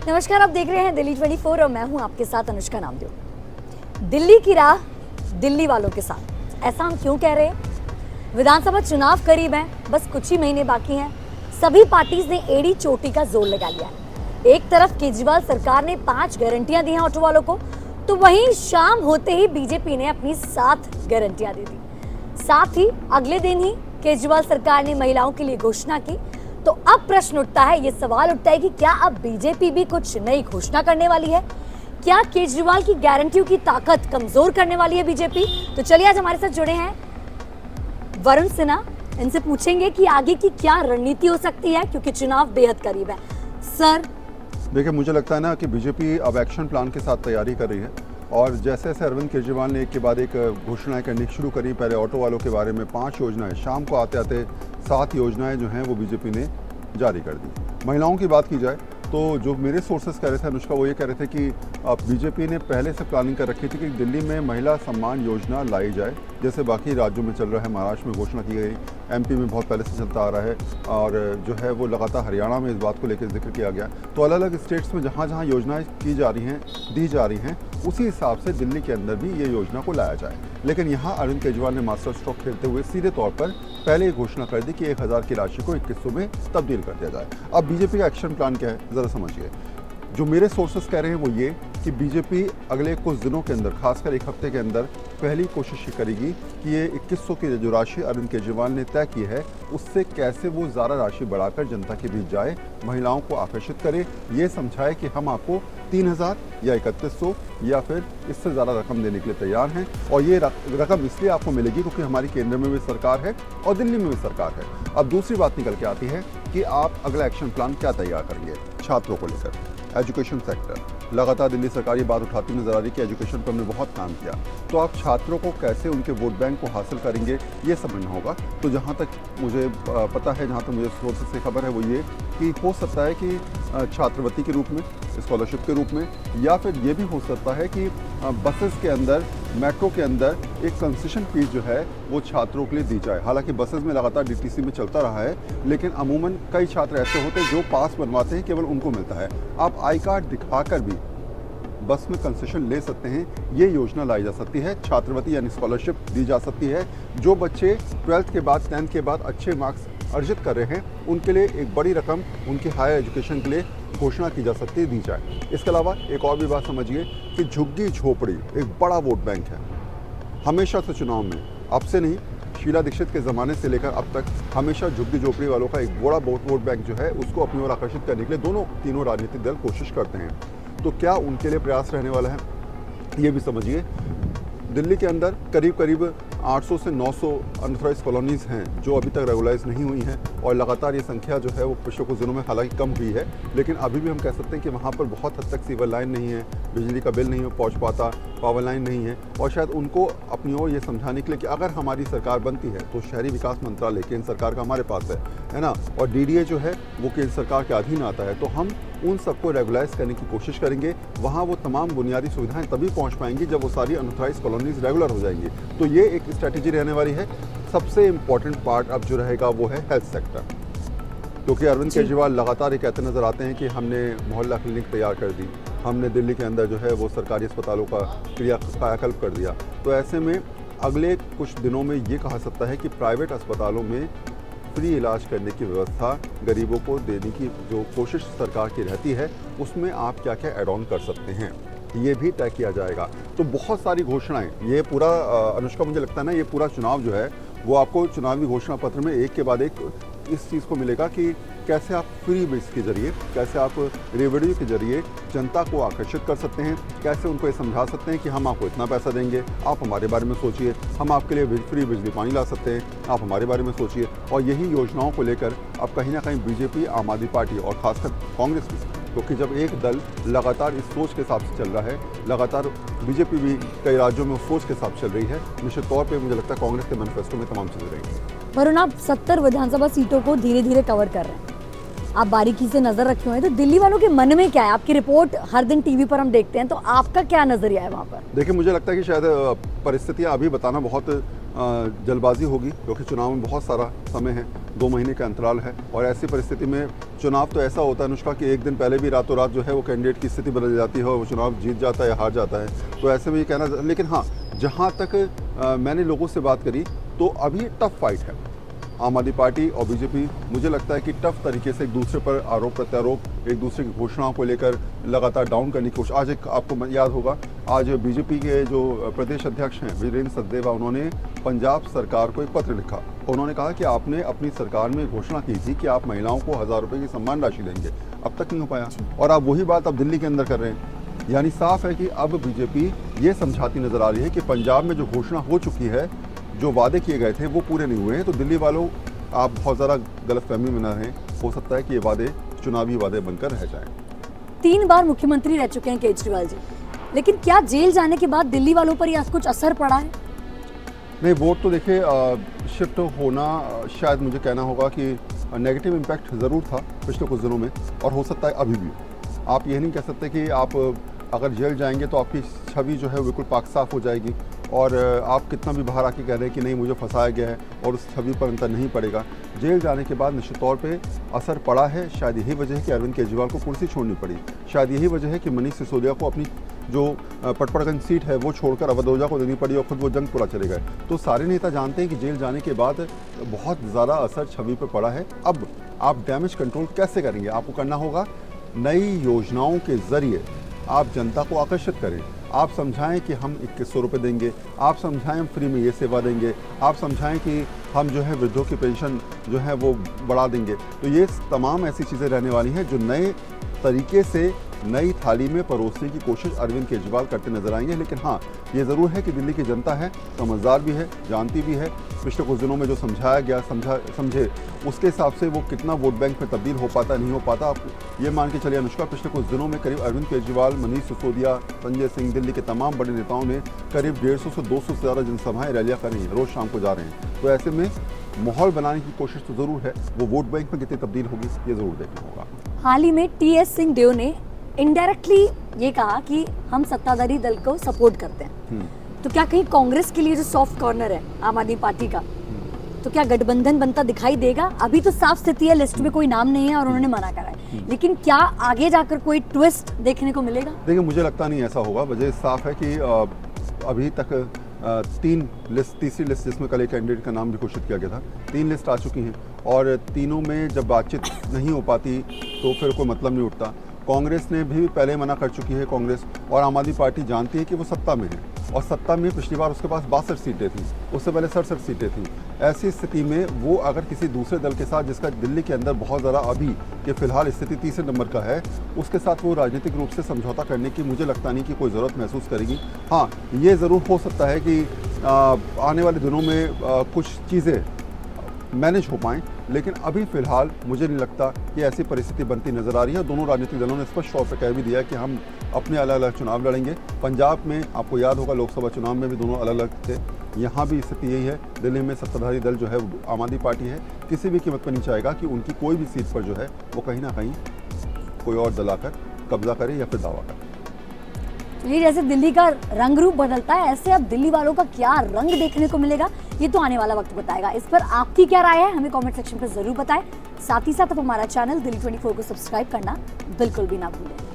नमस्कार, आप देख रहे हैं दिल्ली 24 और मैं हूं आपके साथ अनुष्का नामदेव। दिल्ली की राह दिल्ली वालों के साथ, ऐसा हम क्यों कह रहे हैं? विधानसभा चुनाव करीब है, बस कुछ ही महीने बाकी हैं। सभी पार्टीज ने एड़ी चोटी का जोर लगा लिया है। एक तरफ केजरीवाल सरकार ने 5 गारंटियां दी हैं ऑटो वालों को, तो वहीं शाम होते ही बीजेपी ने अपनी 7 गारंटियां दे दी। साथ ही अगले दिन ही केजरीवाल सरकार ने महिलाओं के लिए घोषणा की। तो अब प्रश्न उठता है, ये सवाल उठता है कि क्या अब बीजेपी भी कुछ नई घोषणा करने वाली है? क्या केजरीवाल की गारंटियों की ताकत कमजोर करने वाली है बीजेपी? तो चलिए आज हमारे साथ जुड़े हैं वरुण सिन्हा, इनसे पूछेंगे कि आगे की क्या रणनीति हो सकती है, क्योंकि चुनाव बेहद करीब है। सर देखिए, मुझे लगता है ना कि बीजेपी अब एक्शन प्लान के साथ तैयारी कर रही है और जैसे जैसे अरविंद केजरीवाल ने एक के बाद एक घोषणाएं करनी शुरू करी। पहले ऑटो वालों के बारे में 5 योजनाएं, शाम को आते आते 7 योजनाएं जो हैं वो बीजेपी ने जारी कर दी। महिलाओं की बात की जाए तो जो मेरे सोर्सेस कह रहे थे अनुष्का, वो ये कह रहे थे कि बीजेपी ने पहले से प्लानिंग कर रखी थी कि दिल्ली में महिला सम्मान योजना लाई जाए, जैसे बाकी राज्यों में चल रहा है। महाराष्ट्र में घोषणा की गई, एमपी में बहुत पहले से चलता आ रहा है और जो है वो लगातार हरियाणा में इस बात को लेकर जिक्र किया गया। तो अलग अलग स्टेट्स में जहाँ जहाँ योजनाएं की जा रही हैं, दी जा रही हैं, उसी हिसाब से दिल्ली के अंदर भी ये योजना को लाया जाए। लेकिन यहाँ अरविंद केजरीवाल ने मास्टर स्ट्रोक खेलते हुए सीधे तौर पर पहले ही घोषणा कर दी कि 1000 की राशि को 2100 में तब्दील कर दिया जाए। अब बीजेपी का एक्शन प्लान क्या है, ज़रा समझिए। जो मेरे सोर्सेस कह रहे हैं वो ये कि बीजेपी अगले कुछ दिनों के अंदर, खासकर 1 हफ्ते के अंदर, पहली कोशिश करेगी कि ये 2100 की जो राशि अरविंद केजरीवाल ने तय की है, उससे कैसे वो ज़्यादा राशि बढ़ाकर जनता के बीच जाए, महिलाओं को आकर्षित करे, ये समझाए कि हम आपको 3000 या 3100 या फिर इससे ज़्यादा रकम देने के लिए तैयार हैं। और ये रकम इसलिए आपको मिलेगी क्योंकि हमारी केंद्र में भी सरकार है और दिल्ली में भी सरकार है। अब दूसरी बात निकल के आती है कि आप अगला एक्शन प्लान क्या तैयार करेंगे छात्रों को लेकर। एजुकेशन सेक्टर, लगातार दिल्ली सरकार ये बात उठाती नजर आ रही कि एजुकेशन पर हमने बहुत काम किया, तो आप छात्रों को कैसे उनके वोट बैंक को हासिल करेंगे, ये समझना होगा। तो जहाँ तक मुझे पता है, जहाँ तक मुझे सोर्सेस से खबर है, वो ये कि हो सकता है कि छात्रवृत्ति के रूप में, स्कॉलरशिप के रूप में, या फिर ये भी हो सकता है कि बसेस के अंदर, मेट्रो के अंदर एक कंसेशन फीस जो है वो छात्रों के लिए दी जाए। हालांकि बसेस में लगातार डीटीसी में चलता रहा है, लेकिन अमूमन कई छात्र ऐसे होते हैं जो पास बनवाते हैं, केवल उनको मिलता है। आप आई कार्ड दिखाकर भी बस में कंसेशन ले सकते हैं। ये योजना लाई जा सकती है। छात्रवृत्ति यानी स्कॉलरशिप दी जा सकती है। जो बच्चे 12th के बाद, 10th के बाद अच्छे मार्क्स अर्जित कर रहे हैं, उनके लिए एक बड़ी रकम उनके हायर एजुकेशन के लिए घोषणा की जा सकती है, दी जाए। इसके अलावा एक और भी बात समझिए कि झुग्गी झोपड़ी एक बड़ा वोट बैंक है। हमेशा से चुनाव में, अब से नहीं, शीला दीक्षित के ज़माने से लेकर अब तक हमेशा झुग्गी झोपड़ी वालों का एक बड़ा वोट बैंक जो है उसको अपनी ओर आकर्षित करने के लिए तीनों राजनीतिक दल कोशिश करते हैं। तो क्या उनके लिए प्रयास रहने वाला है, ये भी समझिए। दिल्ली के अंदर करीब करीब 800 से 900 अनऑथराइज कॉलोनीज़ हैं जो अभी तक रेगुलाइज नहीं हुई हैं और लगातार ये संख्या जो है वो पिछले कुछ दिनों में हालांकि कम हुई है, लेकिन अभी भी हम कह सकते हैं कि वहाँ पर बहुत हद तक सीवर लाइन नहीं है, बिजली का बिल नहीं पहुँच पाता, पावर लाइन नहीं है। और शायद उनको अपनी ओर ये समझाने के लिए कि अगर हमारी सरकार बनती है तो शहरी विकास मंत्रालय केंद्र सरकार का हमारे पास है ना, और डीडीए जो है वो केंद्र सरकार के अधीन आता है, तो हम उन सबको रेगुलाइज करने की कोशिश करेंगे। वहाँ वो तमाम बुनियादी सुविधाएं तभी पहुँच पाएंगी जब वो सारी अनऑथराइज कॉलोनीज रेगुलर हो जाएंगी। तो ये एक स्ट्रैटेजी रहने वाली है। सबसे इम्पॉर्टेंट पार्ट अब जो रहेगा वो है हेल्थ सेक्टर, क्योंकि अरविंद केजरीवाल लगातार ये कहते नजर आते हैं कि हमने मोहल्ला क्लिनिक तैयार कर दी, हमने दिल्ली के अंदर जो है वो सरकारी अस्पतालों का कायाकल्प कर दिया। तो ऐसे में अगले कुछ दिनों में ये कहा सकता है कि प्राइवेट अस्पतालों में फ्री इलाज करने की व्यवस्था गरीबों को देने की जो कोशिश सरकार की रहती है, उसमें आप क्या क्या ऐड ऑन कर सकते हैं, ये भी तय किया जाएगा। तो बहुत सारी घोषणाएं, ये पूरा अनुष्का मुझे लगता है ना, ये पूरा चुनाव जो है वो आपको चुनावी घोषणा पत्र में एक के बाद एक इस चीज़ को मिलेगा कि कैसे आप फ्री बिल्स के जरिए, कैसे आप रेवेन्यू के जरिए जनता को आकर्षित कर सकते हैं, कैसे उनको ये समझा सकते हैं कि हम आपको इतना पैसा देंगे, आप हमारे बारे में सोचिए, हम आपके लिए फ्री बिजली पानी ला सकते हैं, आप हमारे बारे में सोचिए। और यही योजनाओं को लेकर अब कहीं ना कहीं बीजेपी, आम आदमी पार्टी और खासकर कांग्रेस भी, क्योंकि जब एक दल लगातार इस सोच के हिसाब से चल रहा है, लगातार बीजेपी भी कई राज्यों में उस सोच के साथ चल रही है, निश्चित तौर पे मुझे लगता है कांग्रेस के मैनिफेस्टो में तमाम चीज़ें रहेंगी। वरुण, आप 70 विधानसभा सीटों को धीरे धीरे कवर कर रहे हैं, आप बारीकी से नजर रखे हुए हैं, तो दिल्ली वालों के मन में क्या है? आपकी रिपोर्ट हर दिन टीवी पर हम देखते हैं, तो आपका क्या नजरिया है वहाँ पर? देखिए, मुझे लगता है कि शायद परिस्थितियाँ अभी बताना बहुत जल्दबाजी होगी, क्योंकि चुनाव में बहुत सारा समय है, 2 महीने का अंतराल है। और ऐसी परिस्थिति में चुनाव तो ऐसा होता है अनुष्का कि एक दिन पहले भी रातों रात जो है वो कैंडिडेट की स्थिति बदल जाती है और वो चुनाव जीत जाता है या हार जाता है। तो ऐसे में ये कहना, लेकिन हाँ, जहाँ तक मैंने लोगों से बात करी तो अभी टफ फाइट है। आम आदमी पार्टी और बीजेपी, मुझे लगता है कि टफ तरीके से एक दूसरे पर आरोप प्रत्यारोप, एक दूसरे की घोषणाओं को लेकर लगातार डाउन करने की कोशिश। आज एक आपको याद होगा, आज बीजेपी के जो प्रदेश अध्यक्ष हैं वीरेंद्र सचदेवा, उन्होंने पंजाब सरकार को एक पत्र लिखा। उन्होंने कहा कि आपने अपनी सरकार में घोषणा की थी कि आप महिलाओं को 1000 रुपये की सम्मान राशि देंगे, अब तक नहीं हो पाया। और आप वही बात अब दिल्ली के अंदर कर रहे हैं। यानी साफ है कि अब बीजेपी ये समझाती नजर आ रही है कि पंजाब में जो घोषणा हो चुकी है, जो वादे किए गए थे वो पूरे नहीं हुए हैं। तो दिल्ली वालों, आप बहुत ज़्यादा गलतफहमी में न रहें, हो सकता है कि ये वादे चुनावी वादे बनकर रह जाएं। 3 बार मुख्यमंत्री रह चुके हैं केजरीवाल जी, लेकिन क्या जेल जाने के बाद दिल्ली वालों पर यह कुछ असर पड़ा है? नहीं, वोट तो देखिए शिफ्ट होना, शायद मुझे कहना होगा कि नेगेटिव इम्पैक्ट ज़रूर था पिछले कुछ दिनों में, और हो सकता है अभी भी। आप ये नहीं कह सकते कि आप अगर जेल जाएंगे तो आपकी छवि जो है बिल्कुल पाक साफ हो जाएगी, और आप कितना भी बाहर आके कह रहे हैं कि नहीं मुझे फंसाया गया है, और उस छवि पर अंतर नहीं पड़ेगा। जेल जाने के बाद निश्चित तौर पे असर पड़ा है। शायद यही वजह है कि अरविंद केजरीवाल को कुर्सी छोड़नी पड़ी। शायद यही वजह है कि मनीष सिसोदिया को अपनी जो पटपड़गंज सीट है वो छोड़कर अवध ओझा को देनी पड़ी और खुद वो जंगपुरा चले गए। तो सारे नेता जानते हैं कि जेल जाने के बाद बहुत ज़्यादा असर छवि पर पड़ा है। अब आप डैमेज कंट्रोल कैसे करेंगे? आपको करना होगा नई योजनाओं के ज़रिए आप जनता को आकर्षित करें। आप समझाएं कि हम 2100 रुपये देंगे, आप समझाएं हम फ्री में ये सेवा देंगे, आप समझाएं कि हम जो है वृद्धों की पेंशन जो है वो बढ़ा देंगे। तो ये तमाम ऐसी चीज़ें रहने वाली हैं जो नए तरीके से नई थाली में परोसने की कोशिश अरविंद केजरीवाल करते नजर आएंगे। लेकिन हाँ, ये ज़रूर है कि दिल्ली की जनता है, समझदार भी है, जानती भी है। पिछले कुछ दिनों में जो समझाया गया, समझे उसके हिसाब से वो कितना वोट बैंक में तब्दील हो पाता नहीं हो पाता। आप ये मान के चलिए अनुष्का, पिछले कुछ दिनों में करीब अरविंद केजरीवाल, मनीष सिसोदिया, संजय सिंह, दिल्ली के तमाम बड़े नेताओं ने करीब 150 से 200 से ज़्यादा जनसभाएं, रैलियाँ करी हैं, रोज़ शाम को जा रहे हैं। तो ऐसे में माहौल बनाने की कोशिश तो ज़रूर है, वो वोट बैंक में कितनी तब्दील होगी ये ज़रूर देखना होगा। हाल ही में टीएस सिंहदेव ने इनडायरेक्टली ये कहा कि हम सत्ताधारी दल को सपोर्ट करते हैं। तो क्या कहीं कांग्रेस के लिए जो सॉफ्ट कॉर्नर है आम आदमी पार्टी का, तो क्या गठबंधन बनता दिखाई देगा? अभी तो साफ स्थिति है, लिस्ट में कोई नाम नहीं है और उन्होंने मना करा है, लेकिन क्या आगे जाकर कोई ट्विस्ट देखने को मिलेगा? देखिए, मुझे लगता नहीं ऐसा होगा। वजह साफ है कि अभी तक तीसरी लिस्ट जिसमें कल एक कैंडिडेट का नाम भी घोषित किया गया था, 3 लिस्ट आ चुकी हैं, और तीनों में जब बातचीत नहीं हो पाती तो फिर कोई मतलब नहीं उठता। कांग्रेस ने भी पहले मना कर चुकी है, कांग्रेस और आम आदमी पार्टी जानती है कि वो सत्ता में है, और सत्ता में पिछली बार उसके पास 62 सीटें थी, उससे पहले 67 सीटें थी। ऐसी स्थिति में वो अगर किसी दूसरे दल के साथ, जिसका दिल्ली के अंदर बहुत ज़्यादा अभी के फिलहाल स्थिति तीसरे नंबर का है, उसके साथ वो राजनीतिक रूप से समझौता करने की मुझे लगता नहीं कि कोई ज़रूरत महसूस करेगी। हाँ, ये ज़रूर हो सकता है कि आने वाले दिनों में कुछ चीज़ें मैनेज हो पाएँ, लेकिन अभी फ़िलहाल मुझे नहीं लगता कि ऐसी परिस्थिति बनती नज़र आ रही है। दोनों राजनीतिक दलों ने स्पष्ट तौर पर कह भी दिया कि हम अपने अलग अलग चुनाव लड़ेंगे। पंजाब में आपको याद होगा लोकसभा चुनाव में भी दोनों अलग अलग थे, यहाँ भी स्थिति यही है। दिल्ली में सत्ताधारी दल जो है आम आदमी पार्टी है, किसी भी कीमत पर नहीं चाहेगा कि उनकी कोई भी सीट पर जो है वो कहीं ना कहीं कोई और दल आकर कब्जा करे या फिर दावा करे। ये जैसे दिल्ली का रंग रूप बदलता है, ऐसे अब दिल्ली वालों का क्या रंग देखने को मिलेगा, ये तो आने वाला वक्त बताएगा। इस पर आपकी क्या राय है, हमें कमेंट सेक्शन पर जरूर बताएं। साथ ही साथ आप हमारा चैनल दिल्ली 24 को सब्सक्राइब करना बिल्कुल भी ना भूलें।